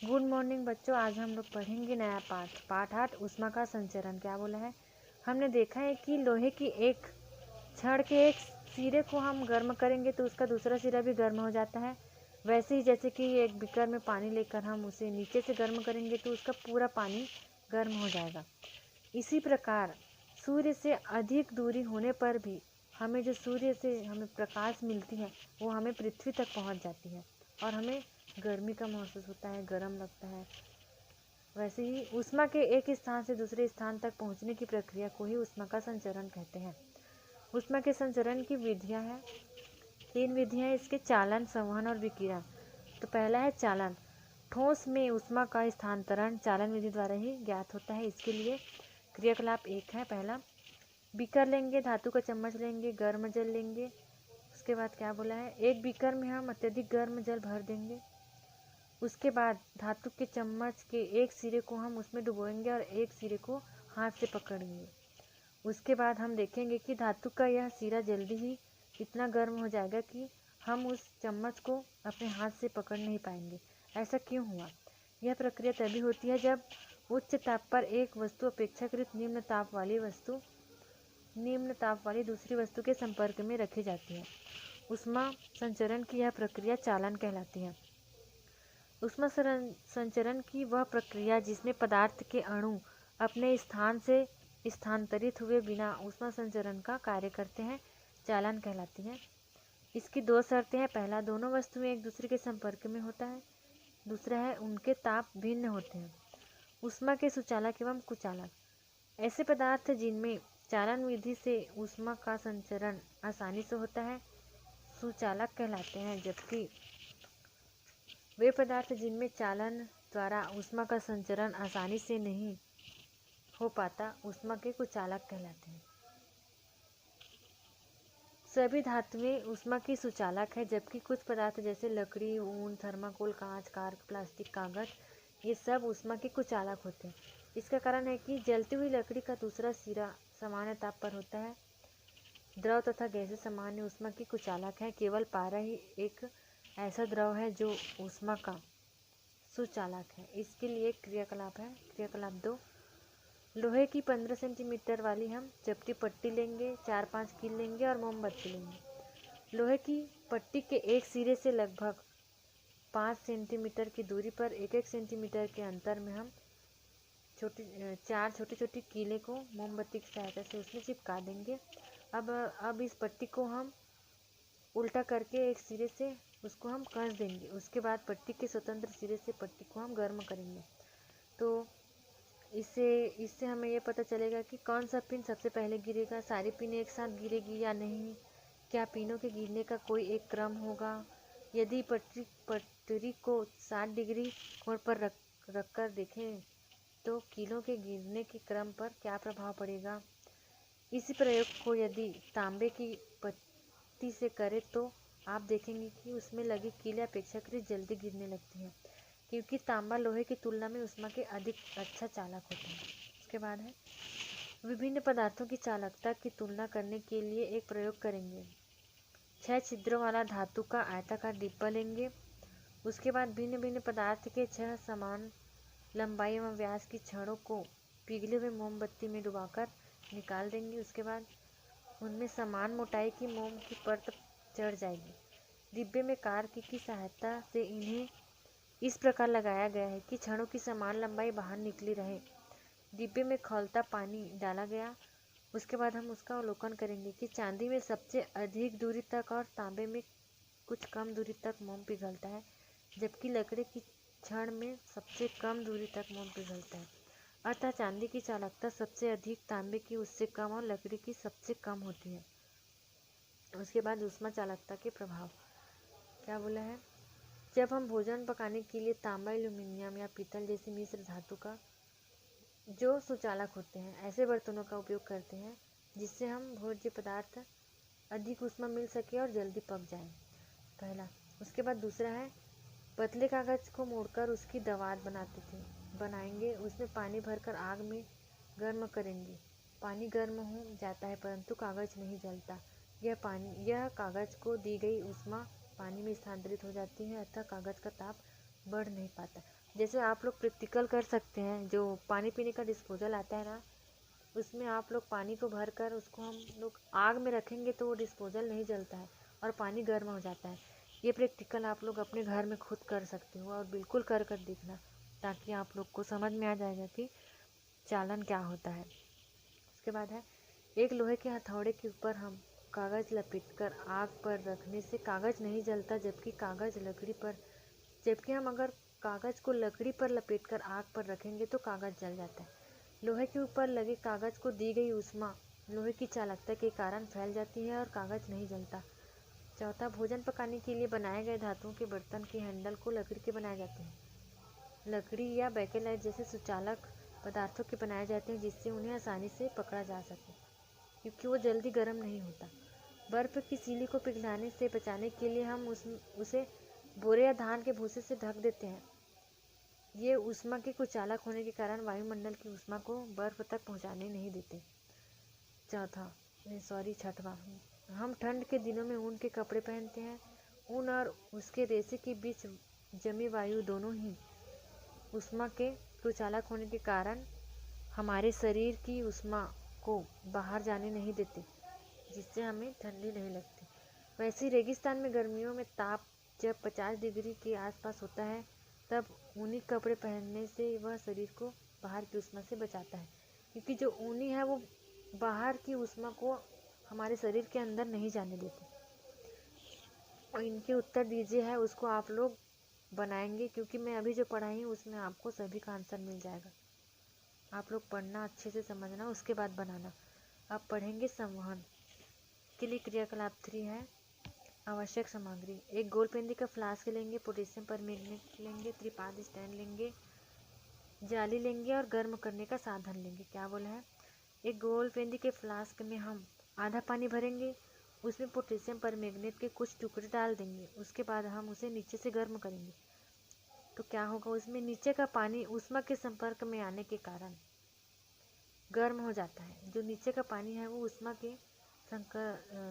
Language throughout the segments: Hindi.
गुड मॉर्निंग बच्चों। आज हम लोग पढ़ेंगे नया पाठ 8 ऊष्मा का संचरण। क्या बोला है? हमने देखा है कि लोहे की एक छड़ के एक सिरे को हम गर्म करेंगे तो उसका दूसरा सिरा भी गर्म हो जाता है। वैसे ही जैसे कि एक बीकर में पानी लेकर हम उसे नीचे से गर्म करेंगे तो उसका पूरा पानी गर्म हो जाएगा। इसी प्रकार सूर्य से अधिक दूरी होने पर भी हमें जो सूर्य से हमें प्रकाश मिलती है वो हमें पृथ्वी तक पहुंच जाती है और हमें गर्मी का महसूस होता है, गर्म लगता है। वैसे ही ऊष्मा के एक स्थान से दूसरे स्थान तक पहुंचने की प्रक्रिया को ही ऊष्मा का संचरण कहते हैं। ऊष्मा के संचरण की विधियां हैं, 3 विधियां हैं इसके: चालन, संवहन और विकिरण। तो पहला है चालन। ठोस में ऊष्मा का स्थानांतरण चालन विधि द्वारा ही ज्ञात होता है। इसके लिए क्रियाकलाप 1 है। पहला, बीकर लेंगे, धातु का चम्मच लेंगे, गर्म जल लेंगे। उसके बाद क्या बोला है? एक बीकर में हम अत्यधिक गर्म जल भर देंगे। उसके बाद धातु के चम्मच के एक सिरे को हम उसमें डुबोएंगे और एक सिरे को हाथ से पकड़ेंगे। उसके बाद हम देखेंगे कि धातु का यह सिरा जल्दी ही इतना गर्म हो जाएगा कि हम उस चम्मच को अपने हाथ से पकड़ नहीं पाएंगे। ऐसा क्यों हुआ? यह प्रक्रिया तभी होती है जब उच्च ताप पर एक वस्तु अपेक्षाकृत निम्न ताप वाली दूसरी वस्तु के संपर्क में रखी जाती है। ऊष्मा संचरण की यह प्रक्रिया चालन कहलाती है। ऊष्मा संचरण की वह प्रक्रिया जिसमें पदार्थ के अणु अपने स्थान से स्थानांतरित हुए बिना ऊष्मा संचरण का कार्य करते हैं, चालन कहलाती है। इसकी 2 शर्तें हैं। पहला, दोनों वस्तुएं एक दूसरे के संपर्क में होता है। दूसरा है, उनके ताप भिन्न होते हैं। ऊष्मा के सुचालक एवं कुचालक: ऐसे पदार्थ जिनमें चालन विधि से ऊष्मा का संचरण आसानी से होता है सुचालक कहलाते हैं, जबकि वे पदार्थ जिनमें चालन द्वारा ऊष्मा का संचरण आसानी से नहीं हो पाता ऊष्मा के कुचालक कहलाते हैं। सभी धातुएं ऊष्मा की सुचालक है, जबकि कुछ पदार्थ जैसे लकड़ी, ऊन, थर्माकोल, कांच, कार्क, प्लास्टिक, कागज ये सब ऊष्मा के कुचालक होते हैं। इसका कारण है कि जलती हुई लकड़ी का दूसरा सिरा सामान्य ताप पर होता है। द्रव तथा गैसें सामान्य ऊष्मा की कुचालक है। केवल पारा ही एक ऐसा द्रव है जो ऊष्मा का सुचालक है। इसके लिए क्रियाकलाप है। क्रियाकलाप 2, लोहे की 15 सेंटीमीटर वाली हम चपटी पट्टी लेंगे, 4-5 कील लेंगे और मोमबत्ती लेंगे। लोहे की पट्टी के एक सिरे से लगभग 5 सेंटीमीटर की दूरी पर 1-1 सेंटीमीटर के अंतर में हम 4 छोटी छोटी कीले को मोमबत्ती की सहायता से उसमें चिपका देंगे। अब इस पट्टी को हम उल्टा करके एक सिरे से उसको हम कस देंगे। उसके बाद पट्टी के स्वतंत्र सिरे से पट्टी को हम गर्म करेंगे। तो इससे हमें ये पता चलेगा कि कौन सा पिन सबसे पहले गिरेगा, सारी पिन एक साथ गिरेगी या नहीं, क्या पिनों के गिरने का कोई एक क्रम होगा, यदि पटरी को 60 डिग्री कोण पर रख कर देखें तो कीलों के गिरने के क्रम पर क्या प्रभाव पड़ेगा। इसी प्रयोग को यदि तांबे की पट्टी से करें तो आप देखेंगे कि उसमें लगी कीलें अपेक्षाकृत जल्दी गिरने लगती हैं, क्योंकि तांबा लोहे की तुलना में ऊष्मा के अधिक अच्छा चालक होता है। उसके बाद है, विभिन्न पदार्थों की चालकता की तुलना करने के लिए एक प्रयोग करेंगे। 6 छिद्रों वाला धातु का आयताकार डिब्बा लेंगे। उसके बाद भिन्न भिन्न पदार्थ के 6 समान लंबाई एवं व्यास की छड़ों को पिघले हुए मोमबत्ती में डुबाकर निकाल देंगे। उसके बाद उनमें समान मोटाई की मोम की परत चढ़ जाएगी। डिब्बे में कार्क की सहायता से इन्हें इस प्रकार लगाया गया है कि छड़ों की समान लंबाई बाहर निकली रहे। डिब्बे में खौलता पानी डाला गया। उसके बाद हम उसका अवलोकन करेंगे कि चांदी में सबसे अधिक दूरी तक और तांबे में कुछ कम दूरी तक मोम पिघलता है, जबकि लकड़ी की छड़ में सबसे कम दूरी तक मोम पिघलता है। अतः चांदी की चालकता सबसे अधिक, तांबे की उससे कम और लकड़ी की सबसे कम होती है। उसके बाद ऊष्मा चालकता के प्रभाव क्या बोला है? जब हम भोजन पकाने के लिए तांबा, एल्यूमीनियम या पीतल जैसी मिश्र धातु का जो सुचालक होते हैं ऐसे बर्तनों का उपयोग करते हैं जिससे हम भोज्य पदार्थ अधिक ऊष्मा मिल सके और जल्दी पक जाए, पहला। उसके बाद दूसरा है, पतले कागज को मोड़कर उसकी दवात बनाएंगे। उसमें पानी भरकर आग में गर्म करेंगे। पानी गर्म हो जाता है परंतु कागज नहीं जलता। यह कागज को दी गई ऊष्मा पानी में स्थानांतरित हो जाती है, अतः कागज का ताप बढ़ नहीं पाता। जैसे आप लोग प्रैक्टिकल कर सकते हैं, जो पानी पीने का डिस्पोजल आता है ना, उसमें आप लोग पानी को भर कर उसको हम लोग आग में रखेंगे तो वो डिस्पोजल नहीं जलता है और पानी गर्म हो जाता है। ये प्रैक्टिकल आप लोग अपने घर में खुद कर सकते हो और बिल्कुल कर कर देखना, ताकि आप लोग को समझ में आ जाएगा कि चालन क्या होता है। उसके बाद है, एक लोहे के हथौड़े के ऊपर हम कागज़ लपेटकर आग पर रखने से कागज़ नहीं जलता, जबकि हम अगर कागज़ को लकड़ी पर लपेटकर आग पर रखेंगे तो कागज़ जल जाता है। लोहे के ऊपर लगे कागज़ को दी गई ऊष्मा लोहे की चालकता के कारण फैल जाती है और कागज़ नहीं जलता। चौथा, भोजन पकाने के लिए बनाए गए धातुओं के बर्तन के हैंडल को लकड़ी के बनाए जाते हैं। लकड़ी या बेकेलाइट जैसे सुचालक पदार्थों के बनाए जाते हैं, जिससे उन्हें आसानी से पकड़ा जा सके, क्योंकि वो जल्दी गर्म नहीं होता। बर्फ़ की सीली को पिघलाने से बचाने के लिए हम उसे बोरे या धान के भूसे से ढक देते हैं। ये ऊष्मा के कुचालक होने के कारण वायुमंडल की ऊष्मा को बर्फ़ तक पहुंचाने नहीं देते। छठवां, हम ठंड के दिनों में ऊन के कपड़े पहनते हैं। ऊन और उसके रेशे के बीच जमी वायु दोनों ही ऊष्मा के कुचालक होने के कारण हमारे शरीर की ऊष्मा को बाहर जाने नहीं देते, जिससे हमें ठंडी नहीं लगती। वैसे ही रेगिस्तान में गर्मियों में ताप जब 50 डिग्री के आसपास होता है, तब ऊनी कपड़े पहनने से वह शरीर को बाहर की ऊष्मा से बचाता है, क्योंकि जो ऊनी है वो बाहर की ऊष्मा को हमारे शरीर के अंदर नहीं जाने देते। और इनके उत्तर दीजिए है, उसको आप लोग बनाएंगे, क्योंकि मैं अभी जो पढ़ाई हूँ उसमें आपको सभी का आंसर मिल जाएगा। आप लोग पढ़ना, अच्छे से समझना, उसके बाद बनाना। अब पढ़ेंगे संवहन के लिए क्रियाकलाप 3 है। आवश्यक सामग्री, एक गोल पेंदी का फ्लास्क लेंगे, पोटेशियम परमैंगनेट लेंगे, त्रिपाद स्टैंड लेंगे, जाली लेंगे और गर्म करने का साधन लेंगे। क्या बोला है? एक गोल पेंदी के फ्लास्क में हम आधा पानी भरेंगे, उसमें पोटेशियम परमैंगनेट के कुछ टुकड़े डाल देंगे। उसके बाद हम उसे नीचे से गर्म करेंगे। तो क्या होगा, उसमें नीचे का पानी ऊष्मा के संपर्क में आने के कारण गर्म हो जाता है। जो नीचे का पानी है वो ऊष्मा के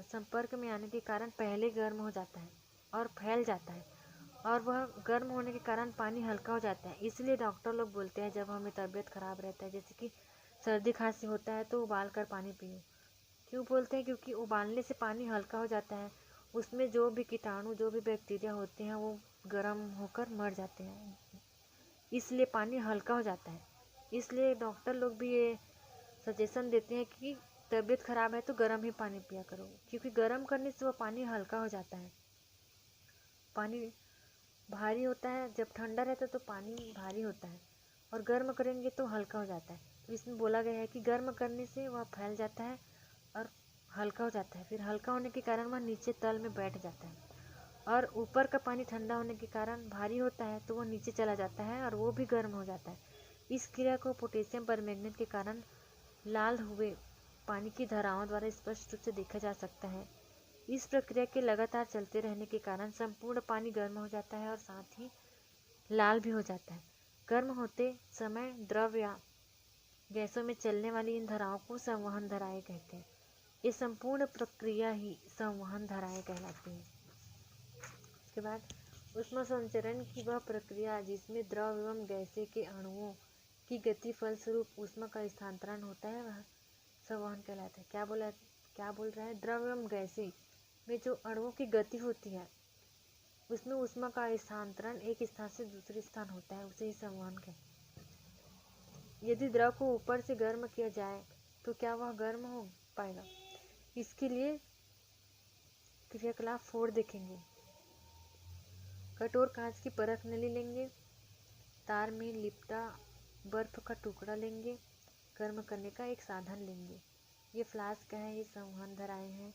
संपर्क में आने के कारण पहले गर्म हो जाता है और फैल जाता है, और वह गर्म होने के कारण पानी हल्का हो जाता है। इसलिए डॉक्टर लोग बोलते हैं, जब हमें तबीयत खराब रहता है, जैसे कि सर्दी खांसी होता है, तो उबाल कर पानी पियो। क्यों बोलते हैं? क्योंकि उबालने से पानी हल्का हो जाता है, उसमें जो भी कीटाणु, जो भी बैक्टीरिया होते हैं, वो गर्म होकर मर जाते हैं, इसलिए पानी हल्का हो जाता है। इसलिए डॉक्टर लोग भी ये सजेशन देते हैं कि तबीयत खराब है तो गर्म ही पानी पिया करो, क्योंकि गर्म करने से वह पानी हल्का हो जाता है। पानी भारी होता है, जब ठंडा रहता है तो पानी भारी होता है, और गर्म करेंगे तो हल्का हो जाता है। तो इसमें बोला गया है कि गर्म करने से वह फैल जाता है और हल्का हो जाता है। फिर हल्का होने के कारण वह नीचे तल में बैठ जाता है, और ऊपर का पानी ठंडा होने के कारण भारी होता है, तो वह नीचे चला जाता है और वो भी गर्म हो जाता है। इस क्रिया को पोटेशियम परमैंगनेट के कारण लाल हुए पानी की धाराओं द्वारा स्पष्ट रूप से देखा जा सकता है। इस प्रक्रिया के लगातार चलते रहने के कारण संपूर्ण पानी गर्म हो जाता है और साथ ही लाल भी हो जाता है। गर्म होते समय द्रव या गैसों में चलने वाली इन धाराओं को संवहन धाराएं कहते हैं। ये संपूर्ण प्रक्रिया ही संवहन धाराएं कहलाती है। उसके बाद ऊष्मा संचरण की वह प्रक्रिया जिसमें द्रव एवं गैसे के अणुओं की गति फलस्वरूप ऊष्मा का स्थानांतरण होता है, वह संवहन कहलाता है। क्या बोल रहा है? द्रव एवं गैसे में जो अणुओं की गति होती है, उसमें ऊष्मा का स्थानांतरण एक स्थान से दूसरे स्थान होता है, उसे ही संवहन कहते हैं। यदि द्रव को ऊपर से गर्म किया जाए तो क्या वह गर्म हो पाएगा? इसके लिए क्रियाकलाप 4 देखेंगे। कठोर कांच की परख नली लेंगे, तार में लिपटा बर्फ का टुकड़ा लेंगे, गर्म करने का एक साधन लेंगे। ये फ्लास्क है, ये संवहन धाराएं हैं,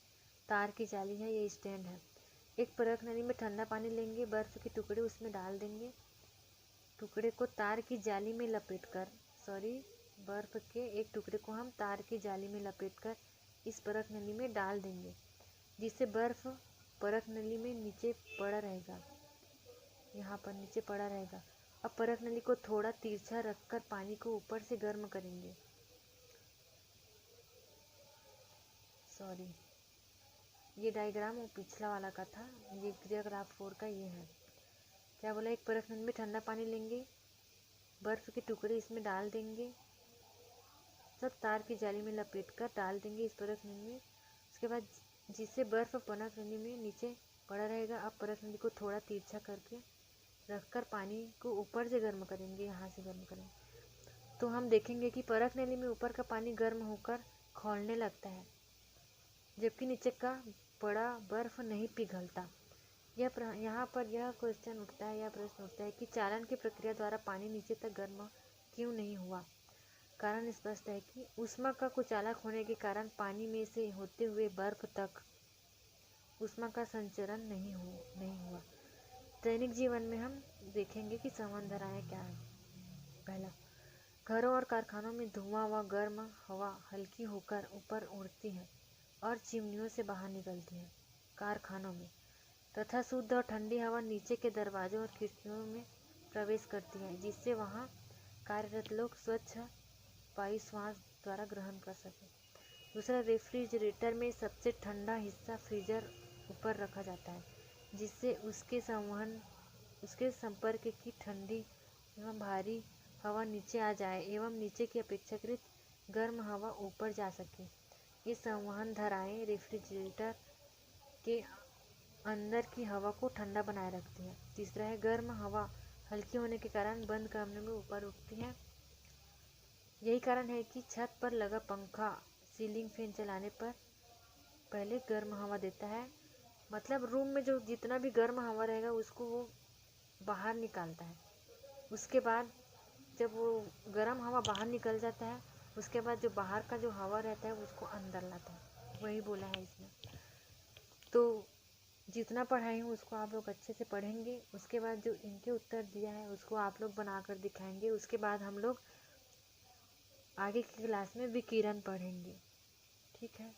तार की जाली है, ये स्टैंड है। एक परख नली में ठंडा पानी लेंगे, बर्फ के टुकड़े उसमें डाल देंगे, टुकड़े को तार की जाली में लपेटकर बर्फ के एक टुकड़े को हम तार की जाली में लपेटकर इस परख नली में डाल देंगे, जिससे बर्फ परख नली में नीचे पड़ा रहेगा, यहाँ पर नीचे पड़ा रहेगा। अब परख नली को थोड़ा तिरछा रखकर पानी को ऊपर से गर्म करेंगे। ये डायग्राम वो पिछला वाला का था, ये क्रियाकलाप 4 का ये है। क्या बोला, एक परख नली में ठंडा पानी लेंगे, बर्फ़ के टुकड़े इसमें डाल देंगे, सब तार की जाली में लपेट कर डाल देंगे इस परख नली में। उसके बाद जिससे बर्फ़ परख नली में नीचे पड़ा रहेगा, अब परख नली को थोड़ा तिरछा करके रखकर पानी को ऊपर से गर्म करेंगे, यहाँ से गर्म करेंगे। तो हम देखेंगे कि परख नली में ऊपर का पानी गर्म होकर खौलने लगता है, जबकि नीचे का बड़ा बर्फ़ नहीं पिघलता। यहाँ पर यह क्वेश्चन उठता है, यह प्रश्न उठता है कि चालन की प्रक्रिया द्वारा पानी नीचे तक गर्म क्यों नहीं हुआ। कारण स्पष्ट है कि ऊष्मा का कुचालक होने के कारण पानी में से होते हुए बर्फ तक ऊष्मा का संचरण नहीं हुआ। दैनिक जीवन में हम देखेंगे कि संवहन धाराएं क्या है। पहला, घरों और कारखानों में धुआं व गर्म हवा हल्की होकर ऊपर उड़ती है और चिमनियों से बाहर निकलती है। कारखानों में तथा शुद्ध और ठंडी हवा नीचे के दरवाजों और खिड़कियों में प्रवेश करती है, जिससे वहाँ कार्यरत लोग स्वच्छ वायु श्वास द्वारा ग्रहण कर सकें। दूसरा, रेफ्रिजरेटर में सबसे ठंडा हिस्सा फ्रीजर ऊपर रखा जाता है, जिससे उसके संपर्क की ठंडी एवं भारी हवा नीचे आ जाए एवं नीचे की अपेक्षाकृत गर्म हवा ऊपर जा सके। ये संवहन धाराएं रेफ्रिजरेटर के अंदर की हवा को ठंडा बनाए रखती है। तीसरा है, गर्म हवा हल्की होने के कारण बंद कमरे में ऊपर उठती है। यही कारण है कि छत पर लगा पंखा सीलिंग फैन चलाने पर पहले गर्म हवा देता है, मतलब रूम में जो जितना भी गर्म हवा रहेगा उसको वो बाहर निकालता है। उसके बाद जब वो गर्म हवा बाहर निकल जाता है, उसके बाद जो बाहर का जो हवा रहता है उसको अंदर लाता है। वही बोला है इसमें। तो जितना पढ़ाई हूँ उसको आप लोग अच्छे से पढ़ेंगे। उसके बाद जो इनके उत्तर दिया है उसको आप लोग बना कर दिखाएंगे। उसके बाद हम लोग आगे की क्लास में विकिरण पढ़ेंगे। ठीक है।